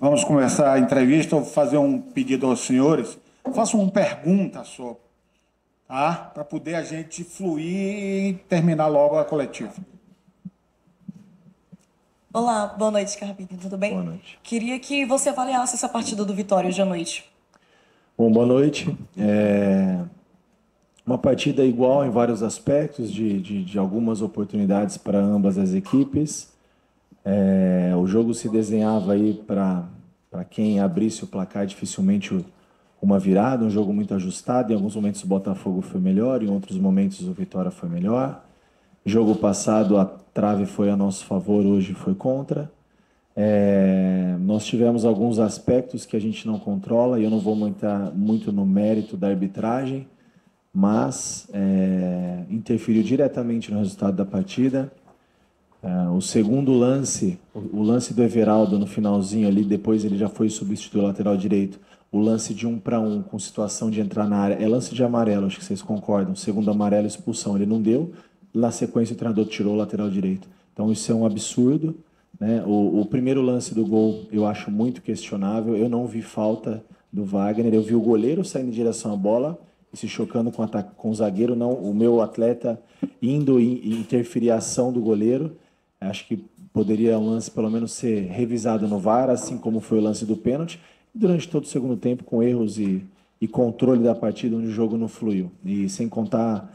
Vamos começar a entrevista. Eu vou fazer um pedido aos senhores. Faço uma pergunta só, tá? Para poder a gente fluir e terminar logo a coletiva. Olá, boa noite, Carpini, tudo bem? Boa noite. Queria que você avaliasse essa partida do Vitória hoje à noite. Bom, boa noite. Uma partida igual em vários aspectos, de algumas oportunidades para ambas as equipes. O jogo se desenhava aí para quem abrisse o placar dificilmente uma virada, um jogo muito ajustado. Em alguns momentos o Botafogo foi melhor, em outros momentos o Vitória foi melhor. Jogo passado a trave foi a nosso favor, hoje foi contra. Nós tivemos alguns aspectos que a gente não controla, e eu não vou entrar muito no mérito da arbitragem, mas interferiu diretamente no resultado da partida. O segundo lance, o lance do Everaldo no finalzinho ali, depois ele já foi substituir o lateral direito. O lance de 1-1, com situação de entrar na área, é lance de amarelo, acho que vocês concordam. Segundo amarelo, expulsão, ele não deu. Na sequência, o treinador tirou o lateral direito. Então, isso é um absurdo, né? O primeiro lance do gol eu acho muito questionável. Eu não vi falta do Wagner. Eu vi o goleiro saindo em direção à bola e se chocando com o zagueiro. Não, o meu atleta indo e interferir a ação do goleiro. Acho que poderia o lance pelo menos ser revisado no VAR, assim como foi o lance do pênalti. E durante todo o segundo tempo, com erros e controle da partida, onde o jogo não fluiu. E sem contar,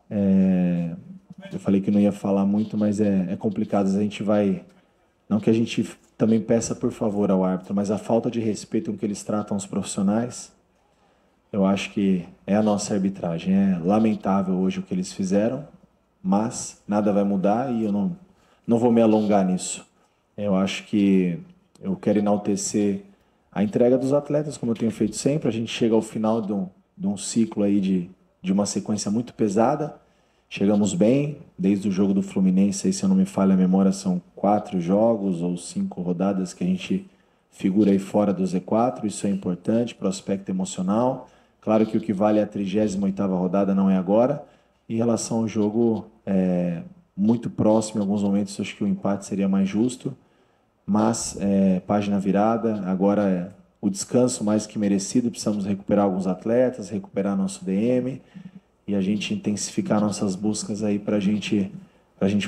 eu falei que não ia falar muito, mas é complicado. A gente vai, não que a gente também peça por favor ao árbitro, mas a falta de respeito com que eles tratam os profissionais, eu acho que é a nossa arbitragem. É lamentável hoje o que eles fizeram, mas nada vai mudar e eu não vou me alongar nisso. Eu acho que eu quero enaltecer a entrega dos atletas, como eu tenho feito sempre. A gente chega ao final de um ciclo aí de uma sequência muito pesada. Chegamos bem, desde o jogo do Fluminense, aí, se eu não me falha a memória, são 4 jogos ou 5 rodadas que a gente figura aí fora do Z4. Isso é importante para o aspecto emocional. Claro que o que vale é a 38ª rodada, não é agora. Em relação ao jogo, muito próximo, em alguns momentos acho que o empate seria mais justo, mas página virada, agora o descanso mais que merecido. Precisamos recuperar alguns atletas, recuperar nosso DM e a gente intensificar nossas buscas aí para a gente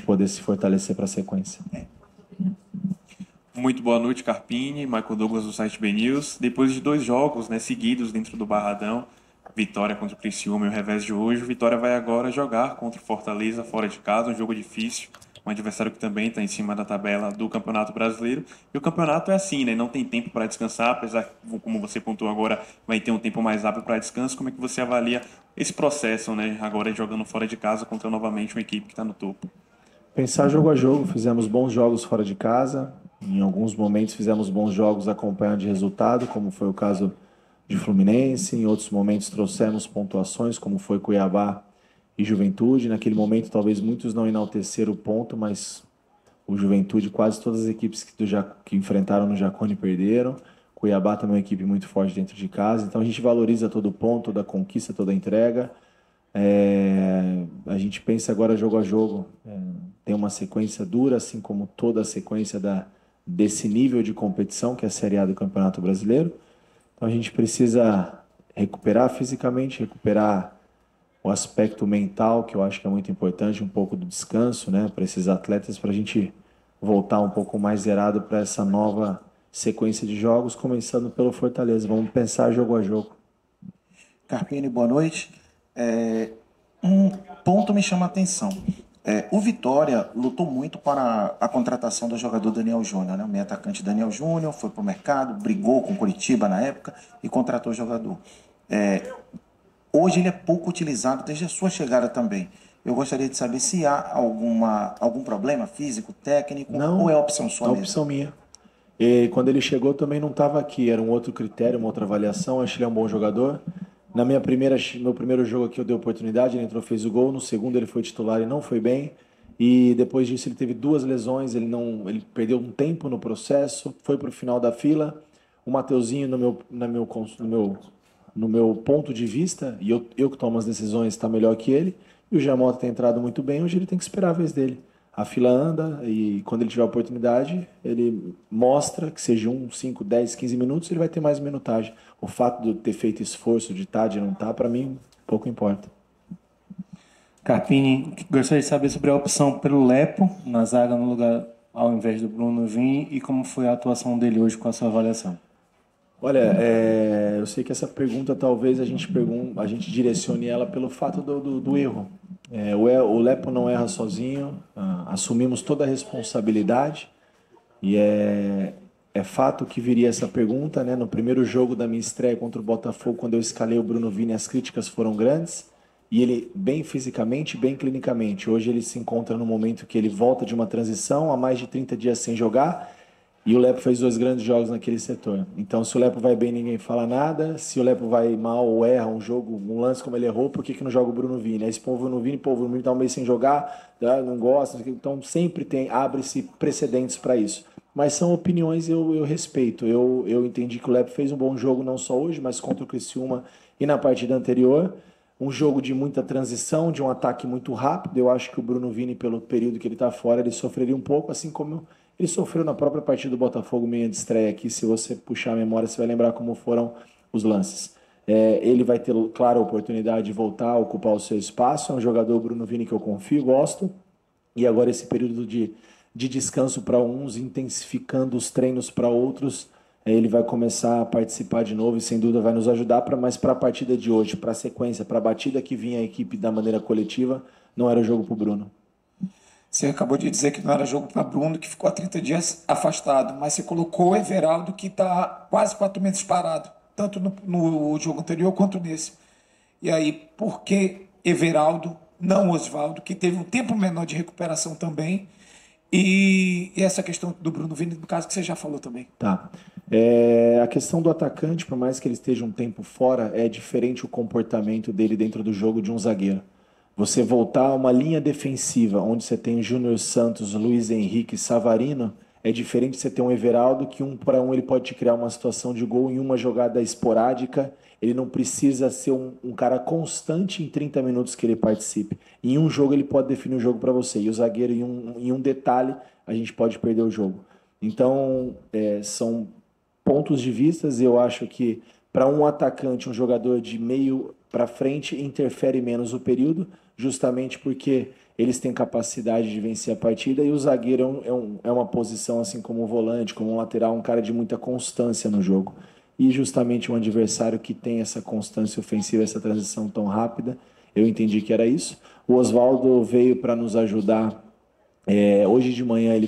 poder se fortalecer para a sequência. Muito boa noite, Carpini, Michael Douglas do site BNews. Depois de 2 jogos, né, seguidos dentro do Barradão, vitória contra o Criciúma e o revés de hoje, o Vitória vai agora jogar contra o Fortaleza fora de casa, um jogo difícil, um adversário que também está em cima da tabela do Campeonato Brasileiro. E o campeonato é assim, né? Não tem tempo para descansar, apesar que, como você pontuou agora, vai ter um tempo mais rápido para descanso. Como é que você avalia esse processo, né? Agora jogando fora de casa contra novamente uma equipe que está no topo? Pensar jogo a jogo, fizemos bons jogos fora de casa, em alguns momentos fizemos bons jogos acompanhando de resultado, como foi o caso de Fluminense, em outros momentos trouxemos pontuações, como foi Cuiabá e Juventude. Naquele momento, talvez muitos não enalteceram o ponto, mas o Juventude, quase todas as equipes que enfrentaram no Jacone perderam. Cuiabá também é uma equipe muito forte dentro de casa, então a gente valoriza todo ponto, toda conquista, toda entrega. A gente pensa agora jogo a jogo. Tem uma sequência dura, assim como toda a sequência desse nível de competição, que é a Série A do Campeonato Brasileiro. Então a gente precisa recuperar fisicamente, recuperar o aspecto mental, que eu acho que é muito importante, um pouco do descanso, né, para esses atletas, para a gente voltar um pouco mais zerado para essa nova sequência de jogos, começando pelo Fortaleza. Vamos pensar jogo a jogo. Carpini, boa noite. Um ponto me chama a atenção. O Vitória lutou muito para a contratação do jogador Daniel Júnior, né? O meio atacante Daniel Júnior foi para o mercado, brigou com o Curitiba na época e contratou o jogador. Hoje ele é pouco utilizado desde a sua chegada também. Eu gostaria de saber se há algum problema físico, técnico, Não, ou é opção sua é mesmo? opção minha. E quando ele chegou também não estava aqui, era um outro critério, uma outra avaliação. Acho que ele é um bom jogador. Meu primeiro jogo aqui eu dei oportunidade, ele entrou, fez o gol. No segundo ele foi titular e não foi bem. E depois disso ele teve 2 lesões, ele perdeu um tempo no processo, foi para o final da fila. O Mateuzinho, no meu ponto de vista, e eu que tomo as decisões, está melhor que ele. E o Giamota tem entrado muito bem, hoje ele tem que esperar a vez dele. A fila anda e quando ele tiver a oportunidade, ele mostra que seja 1, 5, 10, 15 minutos, ele vai ter mais minutagem. O fato de ter feito esforço, de estar, de não estar, para mim, pouco importa. Carpini, gostaria de saber sobre a opção pelo Lepo na zaga no lugar ao invés do Bruno Vini e como foi a atuação dele hoje com a sua avaliação. Olha, eu sei que essa pergunta talvez a gente direcione ela pelo fato do erro. O Lepo não erra sozinho, assumimos toda a responsabilidade e é fato que viria essa pergunta, né? No primeiro jogo da minha estreia contra o Botafogo, quando eu escalei o Bruno Vini, as críticas foram grandes e ele bem fisicamente, bem clinicamente. Hoje ele se encontra no momento que ele volta de uma transição há mais de 30 dias sem jogar. E o Lepo fez 2 grandes jogos naquele setor. Então, se o Lepo vai bem, ninguém fala nada. Se o Lepo vai mal ou erra um jogo, um lance como ele errou, por que não joga o Bruno Vini? Aí se põe o Bruno Vini, o Bruno Vini tá um mês sem jogar, não gosta. Então, sempre abre-se precedentes para isso. Mas são opiniões, eu respeito. Eu entendi que o Lepo fez um bom jogo, não só hoje, mas contra o Criciúma e na partida anterior. Um jogo de muita transição, de um ataque muito rápido. Eu acho que o Bruno Vini, pelo período que ele está fora, ele sofreria um pouco, assim como ele sofreu na própria partida do Botafogo, meia de estreia aqui. Se você puxar a memória, você vai lembrar como foram os lances. Ele vai ter, claro, a oportunidade de voltar a ocupar o seu espaço. É um jogador, Bruno Vini, que eu confio, gosto. E agora esse período de descanso para uns, intensificando os treinos para outros, ele vai começar a participar de novo e sem dúvida vai nos ajudar, mas para a partida de hoje, para a sequência, para a batida que vinha a equipe da maneira coletiva, não era jogo para o Bruno. Você acabou de dizer que não era jogo para Bruno, que ficou há 30 dias afastado, mas você colocou o Everaldo, que está quase 4 meses parado, tanto no jogo anterior quanto nesse. E aí, por que Everaldo, não Osvaldo, que teve um tempo menor de recuperação também, e essa questão do Bruno Vini, no caso que você já falou também? Tá. A questão do atacante, por mais que ele esteja um tempo fora, é diferente o comportamento dele dentro do jogo de um zagueiro. Você voltar a uma linha defensiva, onde você tem Júnior Santos, Luiz Henrique, Savarino, é diferente de você ter um Everaldo, que 1 para 1 ele pode te criar uma situação de gol em uma jogada esporádica. Ele não precisa ser um cara constante em 30 minutos que ele participe. Em um jogo ele pode definir o jogo para você. E o zagueiro, em um detalhe, a gente pode perder o jogo. Então, são pontos de vista. Eu acho que para um atacante, um jogador de meio para frente, interfere menos o período, justamente porque eles têm capacidade de vencer a partida, e o zagueiro é uma posição, assim como o volante, como um lateral, um cara de muita constância no jogo. E justamente um adversário que tem essa constância ofensiva, essa transição tão rápida, eu entendi que era isso. O Osvaldo veio para nos ajudar. Hoje de manhã ele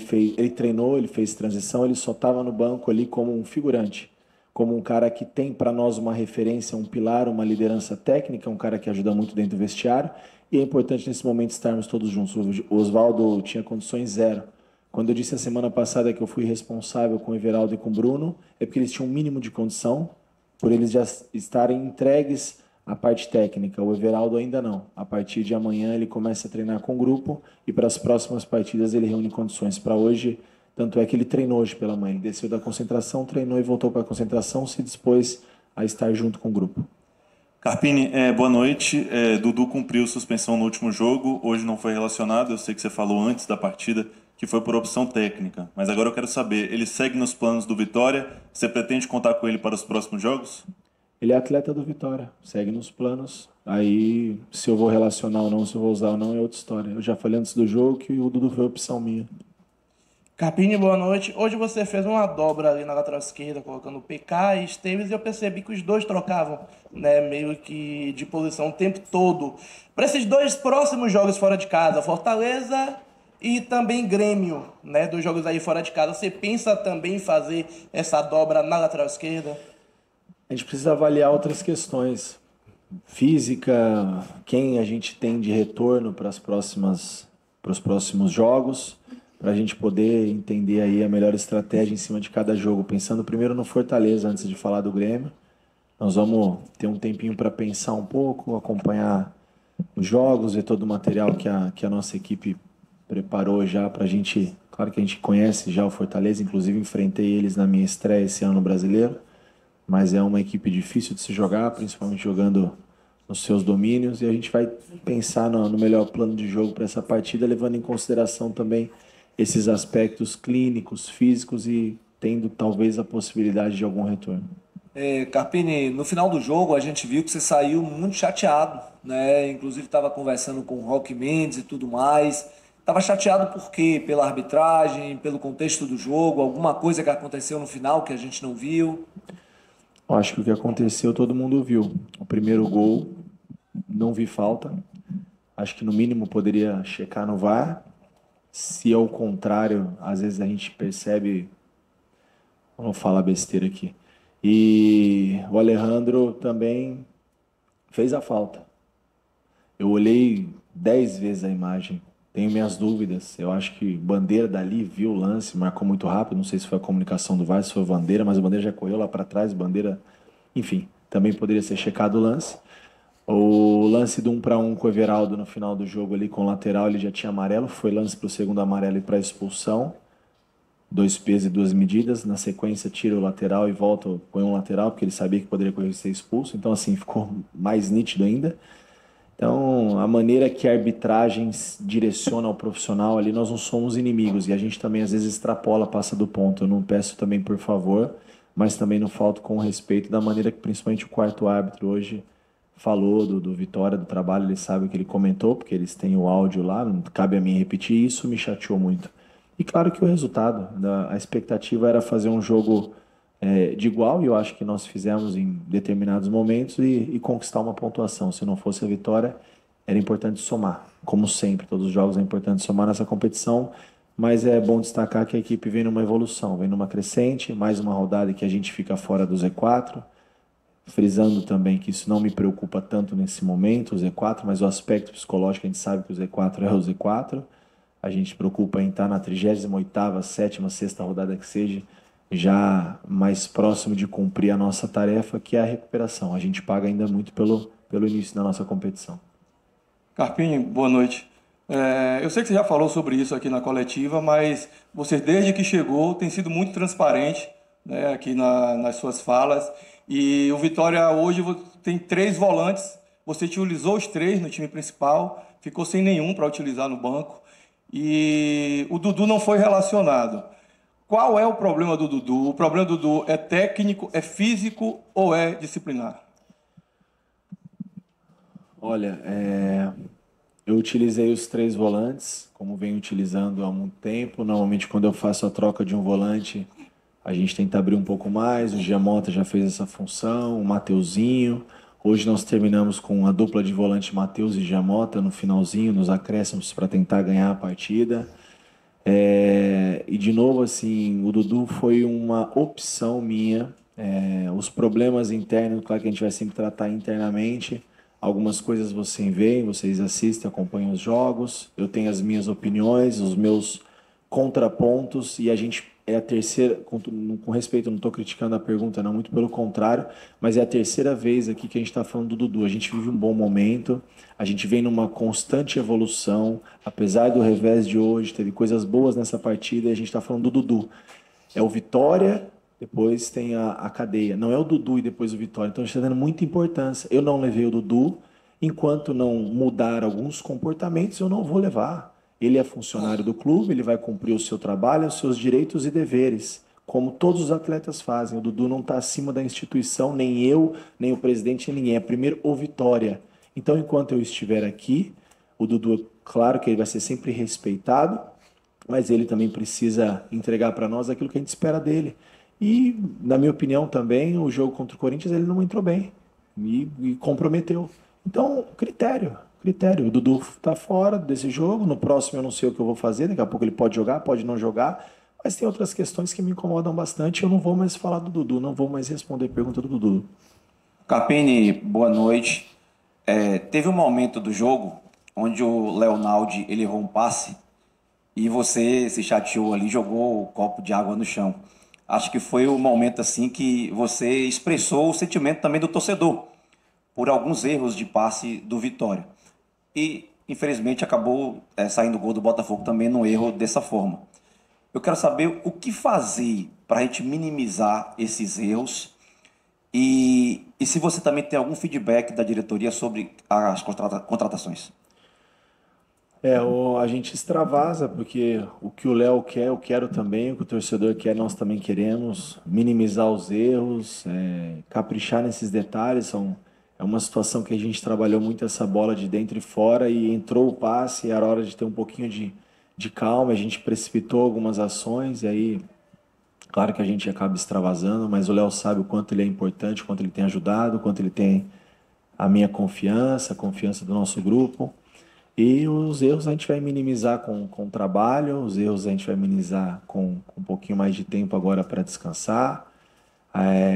treinou, ele fez transição, ele só estava no banco ali como um figurante, como um cara que tem para nós uma referência, um pilar, uma liderança técnica, um cara que ajuda muito dentro do vestiário, e é importante nesse momento estarmos todos juntos. O Osvaldo tinha condições zero. Quando eu disse a semana passada que eu fui responsável com o Everaldo e com o Bruno, é porque eles tinham um mínimo de condição, por eles já estarem entregues à parte técnica. O Everaldo ainda não. A partir de amanhã ele começa a treinar com o grupo e para as próximas partidas ele reúne condições. Para hoje, tanto é que ele treinou hoje pela manhã. Ele desceu da concentração, treinou e voltou para a concentração, se dispôs a estar junto com o grupo. Carpini, boa noite. Dudu cumpriu suspensão no último jogo, hoje não foi relacionado. Eu sei que você falou antes da partida que foi por opção técnica, mas agora eu quero saber, ele segue nos planos do Vitória? Você pretende contar com ele para os próximos jogos? Ele é atleta do Vitória, segue nos planos. Aí, se eu vou relacionar ou não, se eu vou usar ou não, é outra história. Eu já falei antes do jogo que o Dudu foi opção minha. Carpini, boa noite. Hoje você fez uma dobra ali na lateral esquerda, colocando o PK e Esteves, e eu percebi que os dois trocavam, né, meio que de posição o tempo todo. Para esses 2 próximos jogos fora de casa, Fortaleza e também Grêmio, né, 2 jogos aí fora de casa, você pensa também em fazer essa dobra na lateral esquerda? A gente precisa avaliar outras questões. Física, quem a gente tem de retorno para os próximos jogos, para a gente poder entender aí a melhor estratégia em cima de cada jogo. Pensando primeiro no Fortaleza, antes de falar do Grêmio. Nós vamos ter um tempinho para pensar um pouco, acompanhar os jogos, ver todo o material que a nossa equipe preparou já para a gente. Claro que a gente conhece já o Fortaleza, inclusive enfrentei eles na minha estreia esse ano no Brasileiro, mas é uma equipe difícil de se jogar, principalmente jogando nos seus domínios, e a gente vai pensar no melhor plano de jogo para essa partida, levando em consideração também esses aspectos clínicos, físicos e tendo talvez a possibilidade de algum retorno. Carpini, no final do jogo a gente viu que você saiu muito chateado, né? Inclusive estava conversando com o Roque Mendes e tudo mais. Estava chateado por quê? Pela arbitragem, pelo contexto do jogo, alguma coisa que aconteceu no final que a gente não viu? Eu acho que o que aconteceu todo mundo viu. O primeiro gol, não vi falta. Acho que no mínimo poderia checar no VAR. Se ao contrário, às vezes a gente percebe, vamos falar besteira aqui. E o Alejandro também fez a falta. Eu olhei 10 vezes a imagem. Tenho minhas dúvidas. Eu acho que Bandeira dali viu o lance, marcou muito rápido. Não sei se foi a comunicação do VAR, se foi o Bandeira, mas o Bandeira já correu lá para trás. Bandeira, enfim, também poderia ser checado o lance. O lance do 1-1 com o Everaldo no final do jogo ali com o lateral, ele já tinha amarelo. Foi lance para o segundo amarelo e para expulsão. 2 pesos e 2 medidas. Na sequência, tira o lateral e volta, põe um lateral, porque ele sabia que poderia correr e ser expulso. Então, assim, ficou mais nítido ainda. Então, a maneira que a arbitragem direciona o profissional ali, nós não somos inimigos. E a gente também, às vezes, extrapola, passa do ponto. Eu não peço também por favor, mas também não falto com respeito da maneira que, principalmente, o quarto árbitro hoje falou do Vitória, do trabalho. Ele sabe o que ele comentou, porque eles têm o áudio lá, não cabe a mim repetir. E isso me chateou muito. E claro que o resultado, a expectativa era fazer um jogo de igual, e eu acho que nós fizemos em determinados momentos, e conquistar uma pontuação. Se não fosse a vitória, era importante somar. Como sempre, todos os jogos é importante somar nessa competição, mas é bom destacar que a equipe vem numa evolução, vem numa crescente, mais uma rodada que a gente fica fora do Z4, frisando também que isso não me preocupa tanto nesse momento, o Z4, mas o aspecto psicológico, a gente sabe que o Z4 é o Z4, a gente preocupa em estar na 38ª, 7ª, 6ª rodada que seja, já mais próximo de cumprir a nossa tarefa, que é a recuperação. A gente paga ainda muito pelo início da nossa competição. Carpini, boa noite. Eu sei que você já falou sobre isso aqui na coletiva, mas você, desde que chegou, tem sido muito transparente, né, aqui nas suas falas. E o Vitória hoje tem 3 volantes, você utilizou os 3 no time principal, ficou sem nenhum para utilizar no banco. E o Dudu não foi relacionado. Qual é o problema do Dudu? O problema do Dudu é técnico, é físico ou é disciplinar? Olha, eu utilizei os 3 volantes, como venho utilizando há muito tempo. Normalmente, quando eu faço a troca de um volante, a gente tenta abrir um pouco mais. O Giamota já fez essa função, o Mateuzinho. Hoje nós terminamos com a dupla de volante Matheus e Giamota no finalzinho, nos acréscimos, para tentar ganhar a partida. E de novo, assim, o Dudu foi uma opção minha. Os problemas internos, claro que a gente vai sempre tratar internamente. Algumas coisas vocês veem, vocês assistem, acompanham os jogos. Eu tenho as minhas opiniões, os meus contrapontos, e a gente é a terceira, com respeito, eu não estou criticando a pergunta, não, muito pelo contrário, mas é a terceira vez aqui que a gente está falando do Dudu. A gente vive um bom momento, a gente vem numa constante evolução, apesar do revés de hoje, teve coisas boas nessa partida, e a gente está falando do Dudu. É o Vitória, depois tem a cadeia, não é o Dudu e depois o Vitória, então a gente está dando muita importância. Eu não levei o Dudu, enquanto não mudar alguns comportamentos, eu não vou levar. Ele é funcionário do clube, ele vai cumprir o seu trabalho, os seus direitos e deveres, como todos os atletas fazem. O Dudu não está acima da instituição, nem eu, nem o presidente, nem ninguém. É primeiro o Vitória. Então, enquanto eu estiver aqui, o Dudu, claro que ele vai ser sempre respeitado, mas ele também precisa entregar para nós aquilo que a gente espera dele. E, na minha opinião também, o jogo contra o Corinthians, ele não entrou bem e comprometeu. Então, critério. O Dudu está fora desse jogo, no próximo eu não sei o que eu vou fazer, daqui a pouco ele pode jogar, pode não jogar, mas tem outras questões que me incomodam bastante. Eu não vou mais falar do Dudu, não vou mais responder a pergunta do Dudu. Carpini, boa noite. Teve um momento do jogo onde o Leonaldi ele errou um passe e você se chateou ali, jogou o copo de água no chão. Acho que foi o momento assim que você expressou o sentimento também do torcedor por alguns erros de passe do Vitória. E, infelizmente, acabou saindo o gol do Botafogo também no erro dessa forma. Eu quero saber o que fazer para a gente minimizar esses erros E se você também tem algum feedback da diretoria sobre as contratações? A gente extravasa, porque o que o Léo quer, eu quero também, o que o torcedor quer, nós também queremos, minimizar os erros, caprichar nesses detalhes. É uma situação que a gente trabalhou muito essa bola de dentro e fora, e entrou o passe, era hora de ter um pouquinho de calma, a gente precipitou algumas ações, e aí, claro que a gente acaba extravasando, mas o Léo sabe o quanto ele é importante, o quanto ele tem ajudado, o quanto ele tem a minha confiança, a confiança do nosso grupo. E os erros a gente vai minimizar com trabalho, os erros a gente vai minimizar com um pouquinho mais de tempo agora para descansar.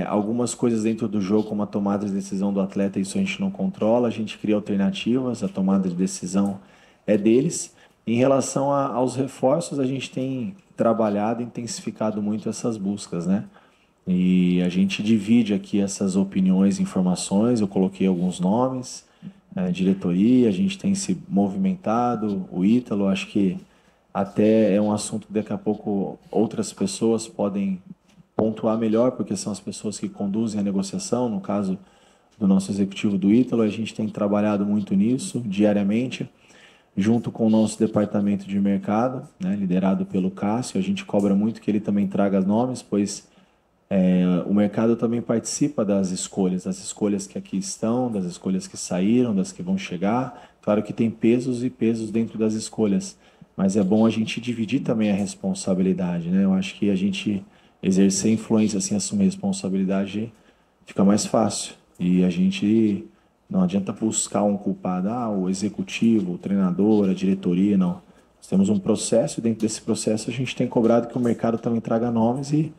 Algumas coisas dentro do jogo, como a tomada de decisão do atleta, isso a gente não controla, a gente cria alternativas, a tomada de decisão é deles. Em relação aos reforços, a gente tem trabalhado e intensificado muito essas buscas, né? E a gente divide aqui essas opiniões e informações, eu coloquei alguns nomes, diretoria, a gente tem se movimentado, o Ítalo, acho que até é um assunto que daqui a pouco outras pessoas podem pontuar melhor, porque são as pessoas que conduzem a negociação, no caso do nosso executivo do Ítalo, a gente tem trabalhado muito nisso diariamente, junto com o nosso departamento de mercado, né, liderado pelo Cássio. A gente cobra muito que ele também traga nomes, pois o mercado também participa das escolhas que aqui estão, das escolhas que saíram, das que vão chegar. Claro que tem pesos e pesos dentro das escolhas, mas é bom a gente dividir também a responsabilidade, né? Eu acho que a gente exercer influência, assim, assumir responsabilidade, fica mais fácil. E a gente não adianta buscar um culpado, o executivo, o treinador, a diretoria, não. Nós temos um processo, e dentro desse processo a gente tem cobrado que o mercado também traga nomes e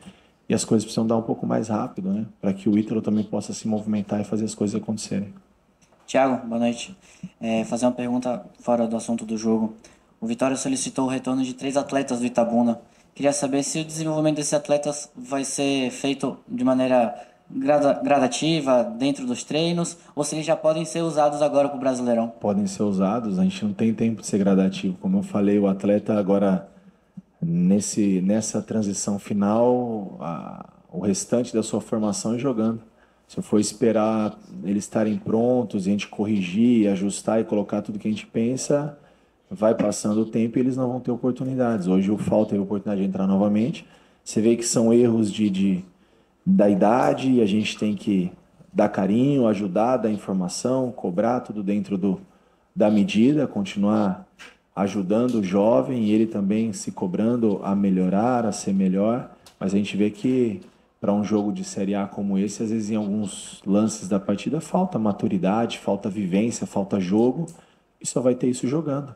as coisas precisam dar um pouco mais rápido, né? Para que o Ítalo também possa se movimentar e fazer as coisas acontecerem. Tiago, boa noite. Fazer uma pergunta fora do assunto do jogo. O Vitória solicitou o retorno de 3 atletas do Itabuna. Queria saber se o desenvolvimento desses atletas vai ser feito de maneira gradativa, dentro dos treinos, ou se eles já podem ser usados agora para o Brasileirão. Podem ser usados, a gente não tem tempo de ser gradativo. Como eu falei, o atleta agora, nessa transição final, o restante da sua formação é jogando. Se eu for esperar eles estarem prontos, a gente corrigir, ajustar e colocar tudo que a gente pensa, vai passando o tempo e eles não vão ter oportunidades. Hoje o FAL teve a oportunidade de entrar novamente. Você vê que são erros da idade, e a gente tem que dar carinho, ajudar, dar informação, cobrar tudo dentro da medida, continuar ajudando o jovem e ele também se cobrando a melhorar, a ser melhor. Mas a gente vê que para um jogo de Série A como esse, às vezes em alguns lances da partida falta maturidade, falta vivência, falta jogo, e só vai ter isso jogando,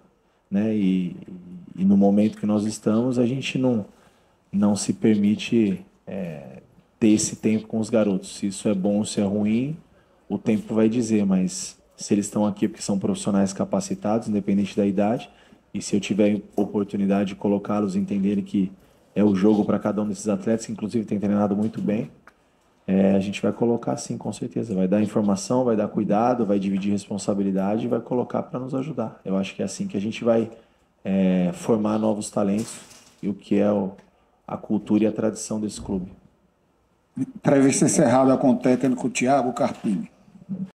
né? E no momento que nós estamos, a gente não se permite ter esse tempo com os garotos. Se isso é bom ou se é ruim, o tempo vai dizer, mas se eles estão aqui porque são profissionais capacitados, independente da idade, e se eu tiver oportunidade de colocá-los e entenderem que é o jogo para cada um desses atletas, que inclusive tem treinado muito bem, a gente vai colocar sim, com certeza. Vai dar informação, vai dar cuidado, vai dividir responsabilidade e vai colocar para nos ajudar. Eu acho que é assim que a gente vai formar novos talentos e o que é a cultura e a tradição desse clube. Entrevista encerrada com o técnico Thiago Carpini.